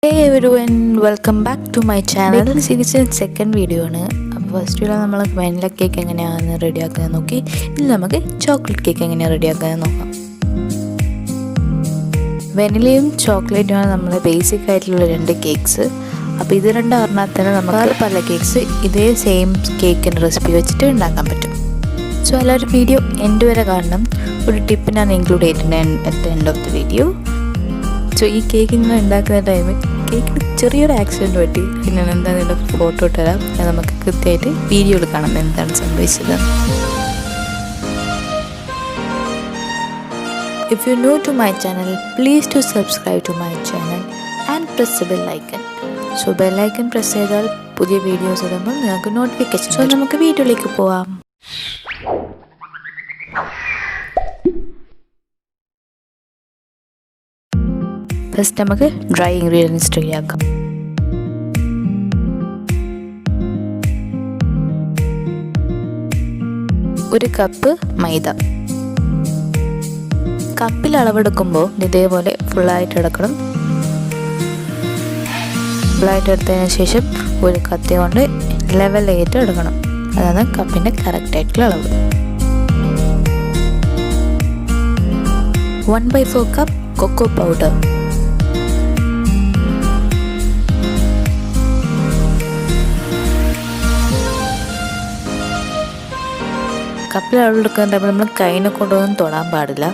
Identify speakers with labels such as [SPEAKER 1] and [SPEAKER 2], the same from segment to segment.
[SPEAKER 1] Hey everyone, welcome back to my channel. Baking series second video ആണ്. അപ്പോൾ first video നമ്മൾ vanilla cake എങ്ങനെയാണ് റെഡിയാക്കുന്നത് നോക്കി. ഇനി നമുക്ക് ചോക്ലേറ്റ് കേക്ക് എങ്ങനെയാണ് റെഡിയാക്കുന്നത് നോക്കാം. വാനിലയും ചോക്ലേറ്റുമാണ് നമ്മുടെ ബേസിക് ആയിട്ടുള്ള രണ്ട് കേക്ക്സ്. അപ്പോൾ ഇത് രണ്ടും പറഞ്ഞാൽ തന്നെ നമുക്ക് പല കേക്ക്സ് ഇതേ സെയിം കേക്കിൻ്റെ റെസിപ്പി വെച്ചിട്ട് ഉണ്ടാക്കാൻ പറ്റും. സോ എല്ലാവരും വീഡിയോ എൻഡ് വരെ കാണണം. ഒരു ടിപ്പ് ഞാൻ ഇൻക്ലൂഡ് ചെയ്തിട്ടുണ്ട് at the end of the video. So ഈ കേക്ക് ഇങ്ങനെ ഉണ്ടാക്കുന്ന ടൈമിൽ കേക്കിന് ചെറിയൊരു ആക്സിഡൻറ്റ് പറ്റി. പിന്നെ എന്താണ് ഇതിൻ്റെ ഫോട്ടോ ഇട്ടുതരാം. അത് നമുക്ക് കൃത്യമായിട്ട് വീഡിയോയിൽ കാണാം എന്താണ് സംഭവിച്ചത്. If you're new to my channel, please do subscribe to my channel and press the bell icon. So bell icon press ചെയ്താൽ പുതിയ വീഡിയോസ് ഇടുമ്പോൾ നിങ്ങൾക്ക് നോട്ടിഫിക്കേഷൻ. സോ നമുക്ക് വീഡിയോയിലേക്ക് പോവാം. ഫസ്റ്റ് നമുക്ക് ഡ്രൈ ഇൻഗ്രീഡിയൻസ് റെഡിയാക്കാം. ഒരു കപ്പ് മൈദ. കപ്പിൽ അളവെടുക്കുമ്പോൾ ഇതേപോലെ ഫുള്ളായിട്ട് എടുക്കണം. ഫുള്ളായിട്ട് എടുത്തതിന് ശേഷം ഒരു കത്തി കൊണ്ട് ലെവലായിട്ട് എടുക്കണം. അതാണ് കപ്പിൻ്റെ കറക്റ്റായിട്ടുള്ള അളവ്. 1/4 കപ്പ് കൊക്കോ പൗഡർ. കപ്പിൽ അളവെടുക്കാൻ ടൈമിൽ നമ്മൾ കൈനെ കൊണ്ടൊന്നും തൊടാൻ പാടില്ല.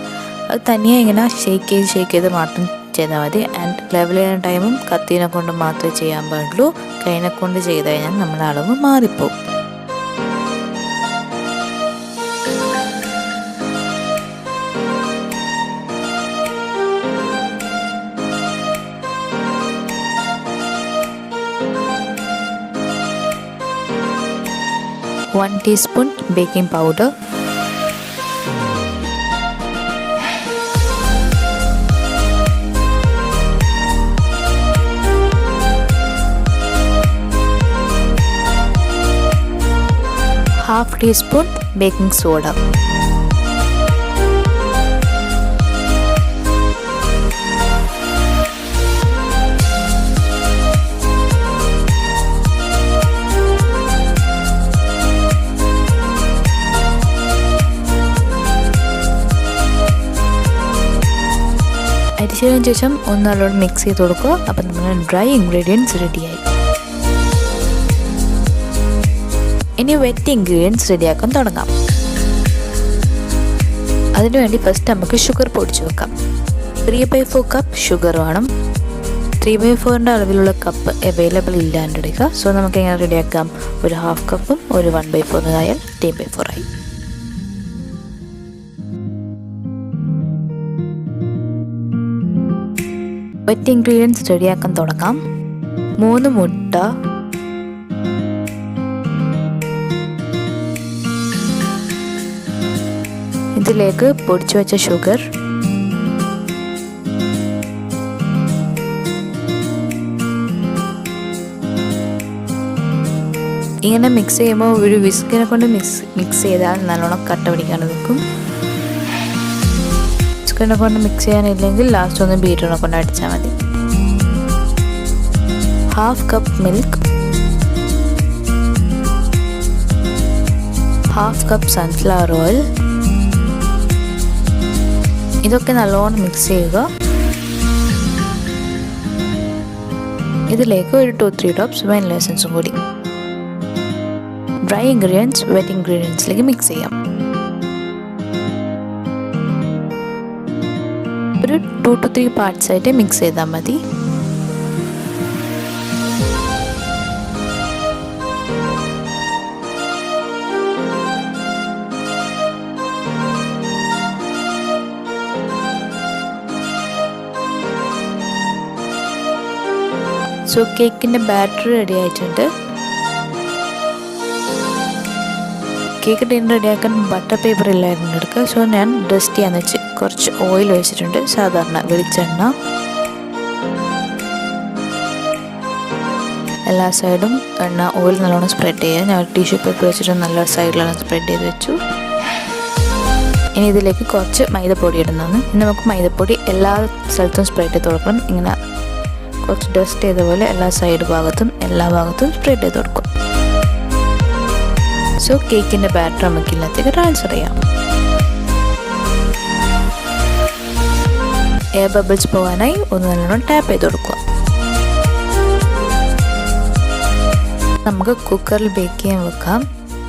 [SPEAKER 1] അത് തനിയെ ഇങ്ങനെ ഷേക്ക് ചെയ്ത് മാത്രം ചെയ്താൽ മതി. ആൻഡ് ലെവൽ ചെയ്യുന്ന ടൈമും കത്തീനെ കൊണ്ട് മാത്രമേ ചെയ്യാൻ പാടുള്ളൂ. കൈനെ കൊണ്ട് ചെയ്ത് കഴിഞ്ഞാൽ നമ്മുടെ അളവ് മാറിപ്പോകും. One teaspoon baking powder, 1/2 teaspoon baking soda, അരിച്ചതിന് ശേഷം ഒന്ന് നല്ലോണം മിക്സ് ചെയ്ത് കൊടുക്കുക. അപ്പം നമ്മുടെ ഡ്രൈ ഇൻഗ്രീഡിയൻസ് റെഡിയായി. ഇനി വെറ്റ് ഇൻഗ്രീഡിയൻസ് റെഡിയാക്കാൻ തുടങ്ങാം. അതിനുവേണ്ടി ഫസ്റ്റ് നമുക്ക് ഷുഗർ പൊടിച്ച് വെക്കാം. 3/4 കപ്പ് ഷുഗർ വേണം. 3/4 അളവിലുള്ള കപ്പ് അവൈലബിൾ ഇല്ലാണ്ടെടുക്കുക. സോ നമുക്ക് എങ്ങനെ റെഡിയാക്കാം? ഒരു 1/2 കപ്പും ഒരു 1/4 ആയാൽ 3/4 ആയി. വെറ്റ് ഇൻഗ്രീഡിയൻസ് റെഡിയാക്കാൻ തുടങ്ങാം. 3 മുട്ട, ഇതിലേക്ക് പൊടിച്ചു വെച്ച ഷുഗർ, ഇങ്ങനെ മിക്സ് ചെയ്യുമ്പോൾ ഒരു വിസ്കിനെ കൊണ്ട് മിക്സ് ചെയ്താൽ നല്ലോണം കട്ട പിടിക്കാണ്ട് നിൽക്കും. വിസ്കിനെ കൊണ്ട് മിക്സ് ചെയ്യാനില്ലെങ്കിൽ ലാസ്റ്റ് ഒന്ന് ബീറ്ററിനെ കൊണ്ട് അടിച്ചാൽ മതി. 1/2 cup milk, 1/2 cup sunflower oil. ഇതൊക്കെ നല്ലോണം മിക്സ് ചെയ്യുക. ഇതിലേക്ക് ഒരു 2-3 ഡ്രോപ്സ് വാനില എസൻസും കൂടി. ഡ്രൈ ഇൻഗ്രീഡിയൻസ് വെറ്റ് ഇൻഗ്രീഡിയൻസിലേക്ക് മിക്സ് ചെയ്യാം. ഒരു 2 to 3 പാർട്സ് ആയിട്ട് മിക്സ് ചെയ്താൽ മതി. സോ കേക്കിൻ്റെ ബാറ്റർ റെഡി ആയിട്ടുണ്ട്. കേക്ക് ടിൻ റെഡിയാക്കാൻ ബട്ടർ പേപ്പർ ഇല്ലായിരുന്നു എടുക്കുക. സോ ഞാൻ ഡസ്റ്റ് ചെയ്യാന്ന് വെച്ച് കുറച്ച് ഓയിൽ ഒഴിച്ചിട്ടുണ്ട്. സാധാരണ വെളിച്ചെണ്ണ. എല്ലാ സൈഡും എണ്ണ ഓയിൽ നല്ലോണം സ്പ്രെഡ് ചെയ്യുക. ഞാൻ ടിഷ്യൂ പേപ്പർ വെച്ചിട്ട് നല്ല സൈഡിലാണ് സ്പ്രെഡ് ചെയ്ത് വെച്ചു. ഇനി ഇതിലേക്ക് കുറച്ച് മൈദപ്പൊടി ഇടുന്നതാണ്. ഇനി നമുക്ക് മൈദപ്പൊടി എല്ലാ സ്ഥലത്തും സ്പ്രെഡ് ചെയ്ത് കൊടുക്കണം. ഇങ്ങനെ കുറച്ച് ഡസ്റ്റ് ചെയ്ത പോലെ എല്ലാ സൈഡ് ഭാഗത്തും എല്ലാ ഭാഗത്തും സ്പ്രെഡ് ചെയ്ത് കൊടുക്കും. സോ കേക്കിൻ്റെ ബാറ്റർ നമുക്ക് ഇതിനകത്തേക്ക് ട്രാൻസ്ഫർ ചെയ്യാം. എയർ ബബിൾസ് പോകാനായി ഒന്ന് നല്ലോണം ടാപ്പ് ചെയ്ത് കൊടുക്കുക. നമുക്ക് കുക്കറിൽ ബേക്ക് ചെയ്യാൻ വെക്കാം.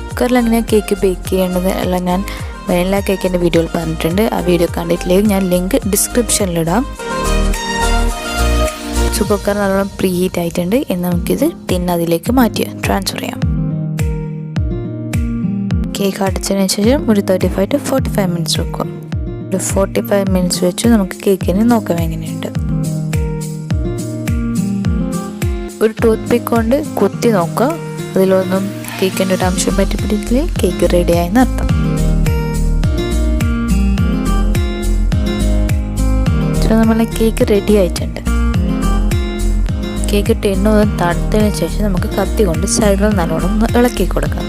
[SPEAKER 1] കുക്കറിൽ എങ്ങനെയാണ് കേക്ക് ബേക്ക് ചെയ്യേണ്ടത് എല്ലാം ഞാൻ വെനില കേക്കിൻ്റെ വീഡിയോയിൽ പറഞ്ഞിട്ടുണ്ട്. ആ വീഡിയോ കണ്ടിട്ടില്ലെങ്കിൽ ഞാൻ ലിങ്ക് ഡിസ്ക്രിപ്ഷനിലിടാം. സോ കുക്കർ നല്ലോണം പ്രീ ഹീറ്റ് ആയിട്ടുണ്ട്. ഇനി നമുക്കിത് അതിലേക്ക് മാറ്റി ട്രാൻസ്ഫർ ചെയ്യാം. കേക്ക് അടച്ചതിന് ശേഷം ഒരു 35 to 45 മിനിറ്റ്സ് വെക്കുക. ഒരു 45 മിനിറ്റ്സ് വെച്ച് നമുക്ക് കേക്കിന് നോക്കാം എങ്ങനെയുണ്ട്. ഒരു ടൂത്ത് പിക്ക് കൊണ്ട് കുത്തി നോക്കുക. അതിലൊന്നും കേക്കിൻ്റെ ഒരു അംശം പറ്റിപ്പിടിക്കില്ലേ, കേക്ക് റെഡിയായെന്ന് അർത്ഥം. സോ നമ്മളെ കേക്ക് റെഡി ആയിട്ടുണ്ട്. കേക്ക് ടിന്ന് തണുത്തതിന് ശേഷം നമുക്ക് കത്തി കൊണ്ട് സൈഡിൽ നല്ലോണം ഇളക്കി കൊടുക്കാം.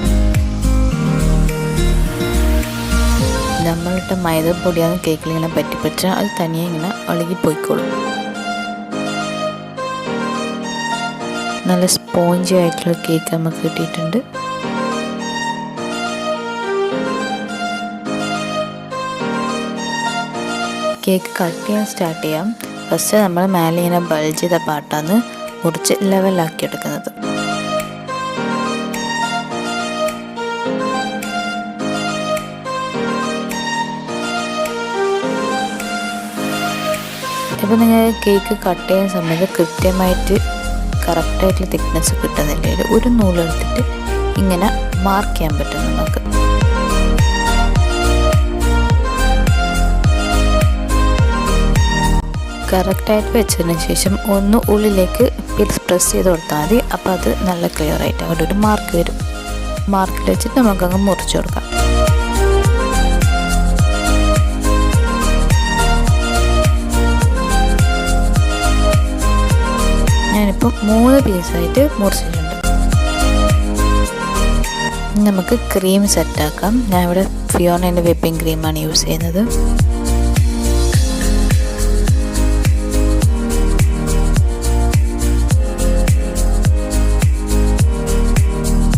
[SPEAKER 1] നമ്മളിട്ട മൈദപ്പൊടിയാണ് കേക്കിൽ ഇങ്ങനെ പറ്റിപ്പിടിച്ചാൽ അത് തനിയെ ഇങ്ങനെ ഇളകിപ്പോയിക്കോളും. നല്ല സ്പോഞ്ചി ആയിട്ടുള്ള കേക്ക് നമുക്ക് കിട്ടിയിട്ടുണ്ട്. കേക്ക് കട്ട് ചെയ്യാൻ സ്റ്റാർട്ട് ചെയ്യാം. ഫസ്റ്റ് നമ്മൾ മേലെ ഇങ്ങനെ ബൾജ് ചെയ്ത പാട്ടാണ് മുറിച്ച് ലെവലാക്കി എടുക്കുന്നത്. ഇപ്പോൾ നിങ്ങൾ കേക്ക് കട്ട് ചെയ്യുന്ന സമയത്ത് കൃത്യമായിട്ട് കറക്റ്റായിട്ടുള്ള തിക്നെസ് കിട്ടുന്നില്ലെങ്കിൽ ഒരു നൂലെടുത്തിട്ട് ഇങ്ങനെ മാർക്ക് ചെയ്യാൻ പറ്റും നമുക്ക്. കറക്റ്റായിട്ട് വെച്ചതിന് ശേഷം ഒന്ന് ഉള്ളിലേക്ക് പ്രസ് ചെയ്ത് കൊടുത്താൽ മതി. അപ്പോൾ അത് നല്ല ക്ലിയർ ആയിട്ട് അവിടെ ഒരു മാർക്ക് വരും. മാർക്കിൽ വെച്ചിട്ട് നമുക്കങ്ങ് മുറിച്ച് കൊടുക്കാം. ഞാനിപ്പോൾ 3 പീസായിട്ട് മുറിച്ചിട്ടുണ്ട്. നമുക്ക് ക്രീം സെറ്റാക്കാം. ഞാൻ ഇവിടെ ഫിയോണേൻ്റെ വിപ്പിംഗ് ക്രീമാണ് യൂസ് ചെയ്യുന്നത്.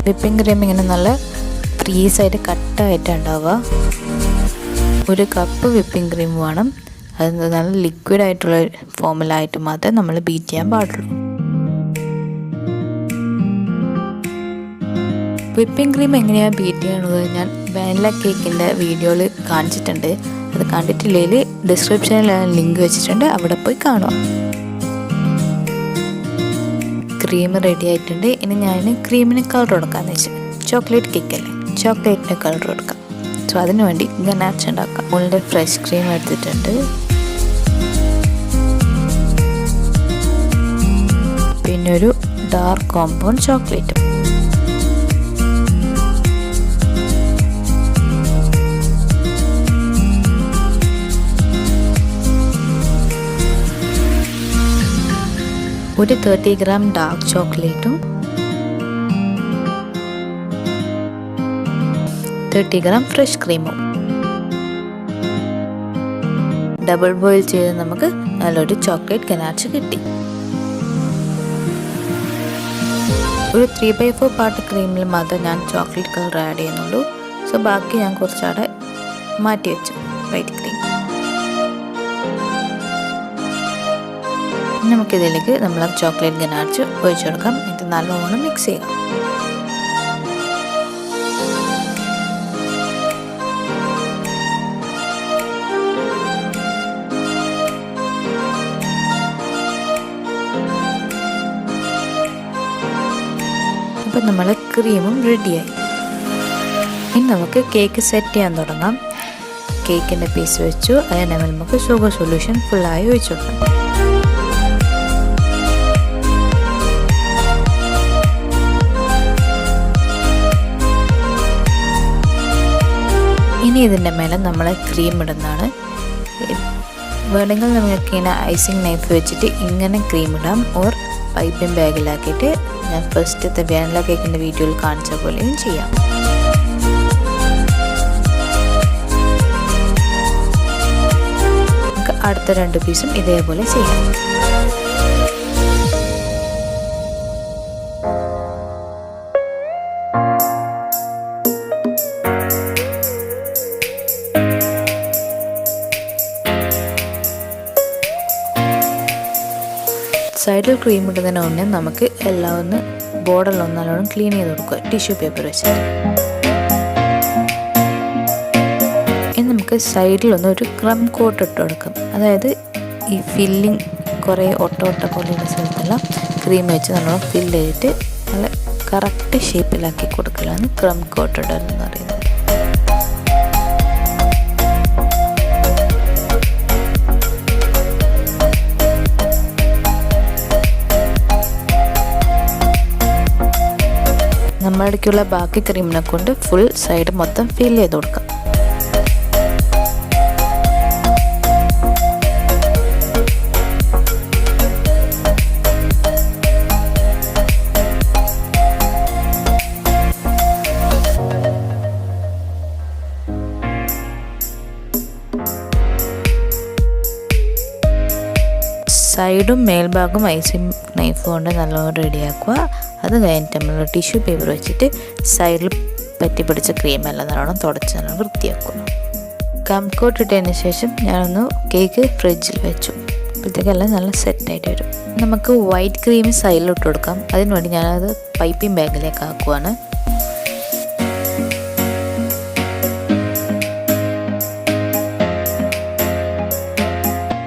[SPEAKER 1] വിപ്പിംഗ് ക്രീം ഇങ്ങനെ നല്ല ഫ്രീസായിട്ട് കട്ടായിട്ട് ഉണ്ടാവുക. 1 കപ്പ് വിപ്പിംഗ് ക്രീം വേണം. അത് നല്ല ലിക്വിഡ് ആയിട്ടുള്ള ഫോമിലായിട്ട് മാത്രമേ നമ്മൾ ബീറ്റ് ചെയ്യാൻ പാടുള്ളൂ. വിപ്പിംഗ് ക്രീം എങ്ങനെയാണ് ബീറ്റ് ചെയ്യണത് ഞാൻ വാനില കേക്കിൻ്റെ വീഡിയോയിൽ കാണിച്ചിട്ടുണ്ട്. അത് കണ്ടിട്ടില്ലെങ്കിൽ ഡിസ്ക്രിപ്ഷനിൽ ലിങ്ക് വെച്ചിട്ടുണ്ട്, അവിടെ പോയി കാണുക. ക്രീം റെഡി ആയിട്ടുണ്ട്. ഇനി ഞാൻ ക്രീമിന് കളർ കൊടുക്കാമെന്ന് വെച്ചാൽ ചോക്ലേറ്റ് കേക്കല്ലേ, ചോക്ലേറ്റിന് കളർ കൊടുക്കാം. സോ അതിനു വേണ്ടി ഗനാച്ച് ഉണ്ടാക്കാം. മുകളിൽ ഫ്രഷ് ക്രീം എടുത്തിട്ടുണ്ട്. പിന്നെ ഒരു ഡാർക്ക് കോമ്പൗണ്ട് ചോക്ലേറ്റ്. ഒരു 30 ഗ്രാം ഡാർക്ക് ചോക്ലേറ്റും 30 ഗ്രാം ഫ്രഷ് ക്രീമും ഡബിൾ ബോയിൽ ചെയ്ത് നമുക്ക് നല്ലൊരു ചോക്ലേറ്റ് ഗനാച്ച് കിട്ടി. ഒരു 3/4 പാർട്ട് ക്രീമിൽ മാത്രം ഞാൻ ചോക്ലേറ്റ് കളർ ആഡ് ചെയ്യുന്നുള്ളൂ. സോ ബാക്കി ഞാൻ കുറച്ചവിടെ മാറ്റി വെച്ചു വൈറ്റ് ക്രീം. നമുക്കിതിലേക്ക് നമ്മൾ ചോക്ലേറ്റ് ഗനാച്ച് ഒഴിച്ചു കൊടുക്കാം. ഇത് നല്ലോണം മിക്സ് ചെയ്യാം. അപ്പോൾ നമ്മളെ ക്രീമും റെഡിയായി. ഇനി നമുക്ക് കേക്ക് സെറ്റ് ചെയ്യാൻ തുടങ്ങാം. കേക്കിൻ്റെ പീസ് വെച്ചു. അതിന് നമുക്ക് ഷുഗർ സൊല്യൂഷൻ ഫുള്ളായി ഒഴിച്ചു കൊടുക്കാം. ഇനി ഇതിൻ്റെ മേലെ നമ്മൾ ക്രീം ഇടുന്നതാണ്. വേണമെങ്കിൽ നിങ്ങൾക്ക് ഇങ്ങനെ ഐസിങ് നൈഫ് വെച്ചിട്ട് ഇങ്ങനെ ക്രീം ഇടാം. ഓർ പൈപ്പിംഗ് ബാഗിലാക്കിയിട്ട് ഞാൻ ഫസ്റ്റത്തെ വാനില കേക്കിൻ്റെ വീഡിയോയിൽ കാണിച്ച പോലെയും ചെയ്യാം. നമുക്ക് അടുത്ത 2 പീസും ഇതേപോലെ ചെയ്യാം. ടോട്ടൽ ക്രീം ഇടുന്നതിന് മുന്നേ നമുക്ക് എല്ലാം ഒന്ന് ബോർഡറിലൊന്ന് നല്ലോണം ക്ലീൻ ചെയ്ത് കൊടുക്കുക ടിഷ്യൂ പേപ്പർ വെച്ചിട്ട്. ഇനി നമുക്ക് സൈഡിലൊന്ന് ഒരു ക്രം കോട്ട് ഇട്ട് കൊടുക്കാം. അതായത് ഈ ഫില്ലിങ് കുറേ ഒട്ട പോലെയുള്ള സ്ഥലത്തെല്ലാം ക്രീം വെച്ച് നല്ലോണം ഫില്ല് ചെയ്തിട്ട് നല്ല കറക്റ്റ് ഷേപ്പിലാക്കി കൊടുക്കലാണ് ക്രം കോട്ട് ഇടലെന്ന് പറയുന്നത്. നമ്മളിടയ്ക്കുള്ള ബാക്കി ക്രീമിനെ കൊണ്ട് ഫുൾ സൈഡ് മൊത്തം ഫിൽ ചെയ്ത് കൊടുക്കാം. സൈഡും മേൽഭാഗവും ഐസിങ് നൈഫ് കൊണ്ട് നല്ലോണം റെഡിയാക്കുക. അത് കഴിഞ്ഞിട്ട് നമ്മൾ ടിഷ്യൂ പേപ്പർ വെച്ചിട്ട് സൈഡിൽ പറ്റി പിടിച്ച ക്രീമെല്ലാം നല്ലോണം തുടച്ച് നല്ലോണം വൃത്തിയാക്കുക. കം കോട്ട് ഇട്ടതിന് ശേഷം ഞാനൊന്ന് കേക്ക് ഫ്രിഡ്ജിൽ വെച്ചു. അപ്പോഴത്തേക്കെല്ലാം നല്ല സെറ്റായിട്ട് വരും. നമുക്ക് വൈറ്റ് ക്രീം സൈഡിലിട്ട് കൊടുക്കാം. അതിന് വേണ്ടി ഞാനത് പൈപ്പിംഗ് ബാഗിലേക്ക് ആക്കുവാണ്.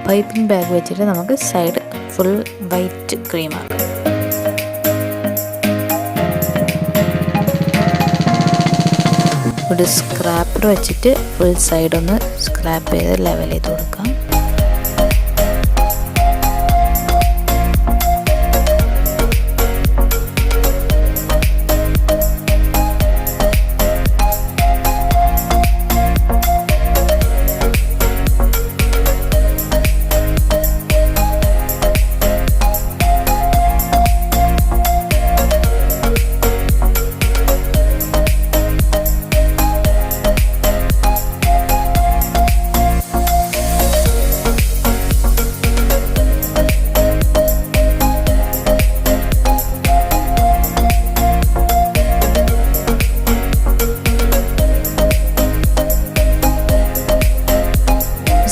[SPEAKER 1] പൈപ്പിംഗ് ബാഗ് വെച്ചിട്ട് നമുക്ക് സൈഡ് ഫുൾ വൈറ്റ് ക്രീം ആക്കാം. ഒരു സ്ക്രാപ്പർ വെച്ചിട്ട് ഫുൾ സൈഡ് ഒന്ന് സ്ക്രാപ്പ് ചെയ്ത് ലെവൽ ചെയ്ത് കൊടുക്കാം.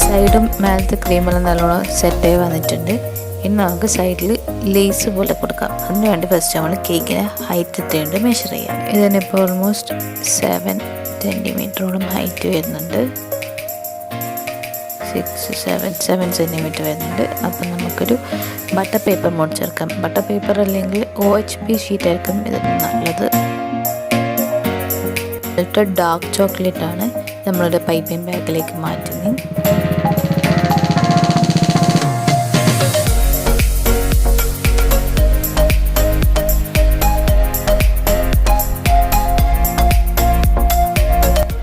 [SPEAKER 1] സൈഡും മേലത്തെ ക്രീമെല്ലാം നല്ലോണം സെറ്റായി വന്നിട്ടുണ്ട്. ഇനി നമുക്ക് സൈഡിൽ ലേസ് പോലെ കൊടുക്കാം. അതിന് വേണ്ടി ഫസ്റ്റ് നമ്മൾ കേക്കിന് ഹൈറ്റ് എത്തിയുണ്ട് മെഷർ ചെയ്യാം. ഇതിനിപ്പോൾ ഓൾമോസ്റ്റ് 7 സെൻറ്റിമീറ്ററോളം ഹൈറ്റ് വരുന്നുണ്ട്. 7 സെൻറ്റിമീറ്റർ വരുന്നുണ്ട്. അപ്പം നമുക്കൊരു ബട്ടർ പേപ്പർ മുറിച്ചെടുക്കാം. ബട്ടർ പേപ്പർ അല്ലെങ്കിൽ OHP ഷീറ്റായിരിക്കും ഇതിന് നല്ലത്. എന്നിട്ട് ഡാർക്ക് ചോക്ലേറ്റാണ് നമ്മളുടെ പൈപ്പിംഗ് ബാഗിലേക്ക് മാറ്റുന്നത്.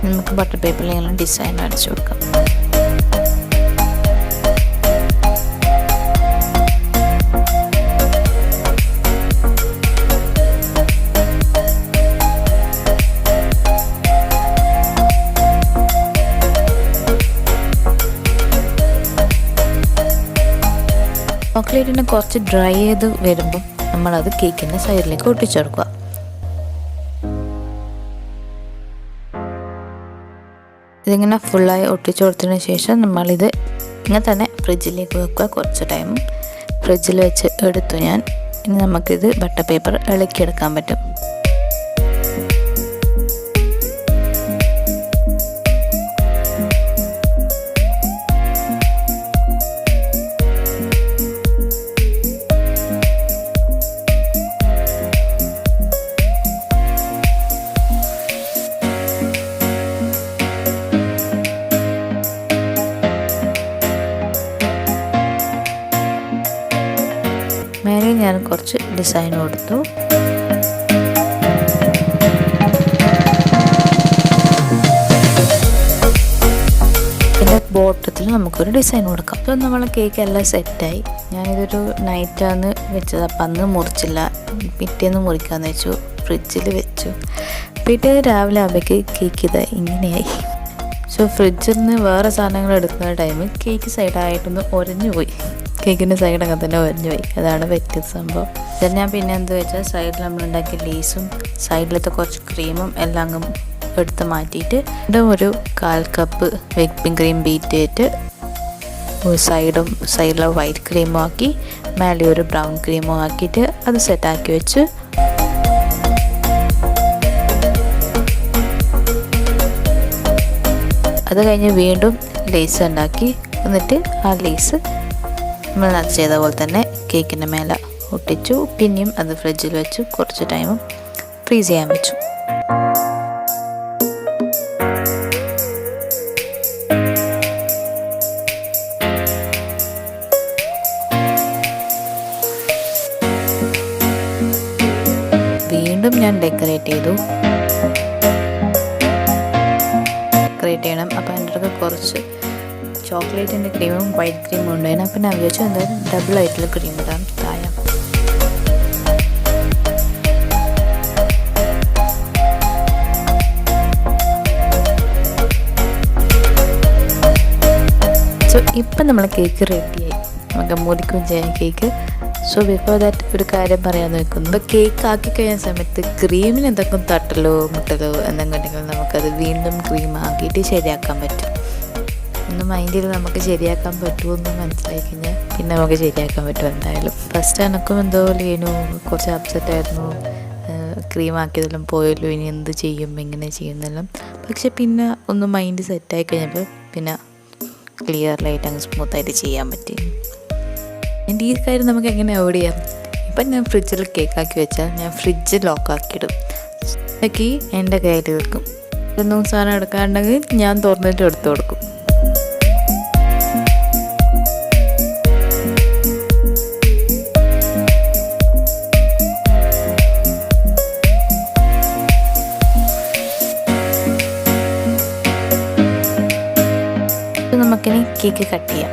[SPEAKER 1] നമുക്ക് ബട്ടർ പേപ്പറിലെങ്കിലും ഡിസൈൻ വരച്ചു കൊടുക്കാം. ചോക്ലേറ്റിനെ കുറച്ച് ഡ്രൈ ചെയ്ത് വരുമ്പം നമ്മളത് കേക്കിൻ്റെ സൈഡിലേക്ക് ഒട്ടിച്ചെടുക്കുക. ഇതിങ്ങനെ ഫുള്ളായി ഒട്ടിച്ചു കൊടുത്തതിന് ശേഷം നമ്മളിത് ഇങ്ങനെ തന്നെ ഫ്രിഡ്ജിലേക്ക് വെക്കുക. കുറച്ച് ടൈം ഫ്രിഡ്ജിൽ വെച്ച് എടുത്തു ഞാൻ. ഇനി നമുക്കിത് ബട്ടർ പേപ്പർ ഇളക്കിയെടുക്കാൻ പറ്റും. മേലെ ഞാൻ കുറച്ച് ഡിസൈൻ കൊടുത്തു. ഇതിൻ്റെ ബോട്ടത്തിൽ നമുക്കൊരു ഡിസൈൻ കൊടുക്കാം. അപ്പോൾ നമ്മളെ കേക്ക് എല്ലാം സെറ്റായി. ഞാനിതൊരു നൈറ്റാണ് വെച്ചത്. അപ്പം അന്ന് മുറിച്ചില്ല, പിറ്റേന്ന് മുറിക്കാമെന്ന് വെച്ചു. ഫ്രിഡ്ജിൽ വെച്ചു. പിറ്റേന്ന് രാവിലെ ആകുമ്പോഴേക്ക് കേക്ക് ഇതായി ഇങ്ങനെയായി. സോ ഫ്രിഡ്ജിൽ നിന്ന് വേറെ സാധനങ്ങൾ എടുക്കുന്ന ടൈമിൽ കേക്ക് സൈഡായിട്ടൊന്ന് ഉരഞ്ഞു പോയി. കേക്കിൻ്റെ സൈഡൊക്കെ തന്നെ ഉരഞ്ഞു പോയി. അതാണ് പറ്റിയ സംഭവം. ഇത് ഞാൻ പിന്നെ എന്താ വെച്ചാൽ സൈഡിൽ നമ്മളുണ്ടാക്കിയ ലേസും സൈഡിലത്തെ കുറച്ച് ക്രീമും എല്ലാം അങ്ങ് എടുത്ത് മാറ്റിയിട്ട് ഒരു 1/4 കപ്പ് വിപ്പിംഗ് ക്രീം ബീറ്റ് ചെയ്തിട്ട് സൈഡിൽ വൈറ്റ് ക്രീമും ആക്കി മേലെ ഒരു ബ്രൗൺ ക്രീമും ആക്കിയിട്ട് അത് സെറ്റാക്കി വെച്ച് അത് കഴിഞ്ഞ് വീണ്ടും ലേസ് ഉണ്ടാക്കി എന്നിട്ട് ആ ലേസ് നമ്മൾ അത് ചെയ്ത പോലെ തന്നെ കേക്കിൻ്റെ മേലെ ഒട്ടിച്ചു. പിന്നെയും അത് ഫ്രിഡ്ജിൽ വെച്ചു കുറച്ച് ടൈം ഫ്രീസ് ചെയ്യാൻ വെച്ചു. വീണ്ടും ഞാൻ ഡെക്കറേറ്റ് ചെയ്യണം. അപ്പോൾ എൻ്റെ അടുത്ത് കുറച്ച് ചോക്ലേറ്റിൻ്റെ ക്രീമും വൈറ്റ് ക്രീമും ഉണ്ടായിരുന്നു. അപ്പം ഞാൻ വിചാരിച്ചു എന്തായാലും ഡബിൾ ആയിട്ടുള്ള ക്രീം ഇടാം താഴെ. സോ ഇപ്പം നമ്മൾ കേക്ക് റെഡിയായി, നമുക്ക് മുറിക്കും ചെയ്യാൻ കേക്ക്. സോ ബിഫോർ ദാറ്റ് ഒരു കാര്യം പറയാൻ നോക്കുന്നു. ഇപ്പോൾ കേക്ക് ആക്കി കഴിഞ്ഞ സമയത്ത് ക്രീമിന് എന്തെങ്കിലും തട്ടലോ മുട്ടലോ എന്തെങ്കിലും ഉണ്ടെങ്കിൽ നമുക്കത് വീണ്ടും ക്രീം ആക്കിയിട്ട് ശരിയാക്കാൻ പറ്റും. ഒന്ന് മൈൻഡിൽ നമുക്ക് ശരിയാക്കാൻ പറ്റുമെന്ന് മനസ്സിലാക്കി കഴിഞ്ഞാൽ പിന്നെ നമുക്ക് ശരിയാക്കാൻ പറ്റും എന്തായാലും. ഫസ്റ്റ് എനക്കും എന്തോ ലേനു കുറച്ച് അപ്സെറ്റായിരുന്നു, ക്രീം ആക്കിയതെല്ലാം പോയല്ലോ, ഇനി എന്ത് ചെയ്യും എങ്ങനെ ചെയ്യുന്നെല്ലാം. പക്ഷെ പിന്നെ ഒന്ന് മൈൻഡ് സെറ്റായി കഴിഞ്ഞപ്പോൾ പിന്നെ ക്ലിയർലായിട്ട് അങ്ങ് സ്മൂത്തായിട്ട് ചെയ്യാൻ പറ്റി. എൻ്റെ ഈ കാര്യം നമുക്ക് എങ്ങനെ അവോയ്ഡ് ചെയ്യാം? ഇപ്പം ഞാൻ ഫ്രിഡ്ജിൽ കേക്കാക്കി വെച്ചാൽ ഞാൻ ഫ്രിഡ്ജ് ലോക്കാക്കിയിടും. കീ എൻ്റെ കയ്യിൽ വെക്കും. ഒന്നും സാധനം എടുക്കാറുണ്ടെങ്കിൽ ഞാൻ തുറന്നിട്ട് എടുത്തു കൊടുക്കും. നമുക്കിനി കേക്ക് കട്ട് ചെയ്യാം.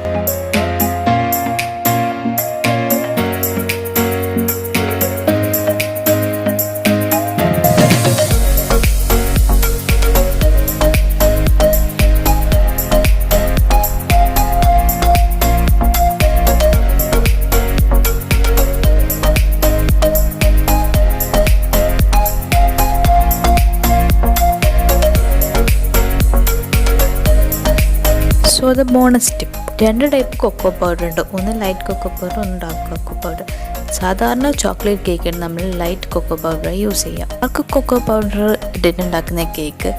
[SPEAKER 1] സോ അത് bonus tip. 2 type cocoa powder ഉണ്ട്. ഒന്ന് ലൈറ്റ് കൊക്കോ പൗഡർ, ഒന്ന് ഡാർക്ക് കൊക്കോ പൗഡർ. സാധാരണ ചോക്ലേറ്റ് കേക്കിന് നമ്മൾ ലൈറ്റ് കൊക്കോ പൗഡർ യൂസ് ചെയ്യാം. ഡാർക്ക് കൊക്കോ പൗഡർ ഇട്ടിട്ടുണ്ടാക്കുന്ന cake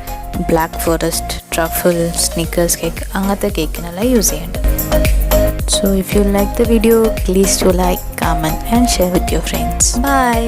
[SPEAKER 1] black forest, truffle, Snickers cake അങ്ങനത്തെ കേക്കിനെല്ലാം യൂസ് ചെയ്യേണ്ടത്. So if you like the video, please to like, comment and share with your friends. By.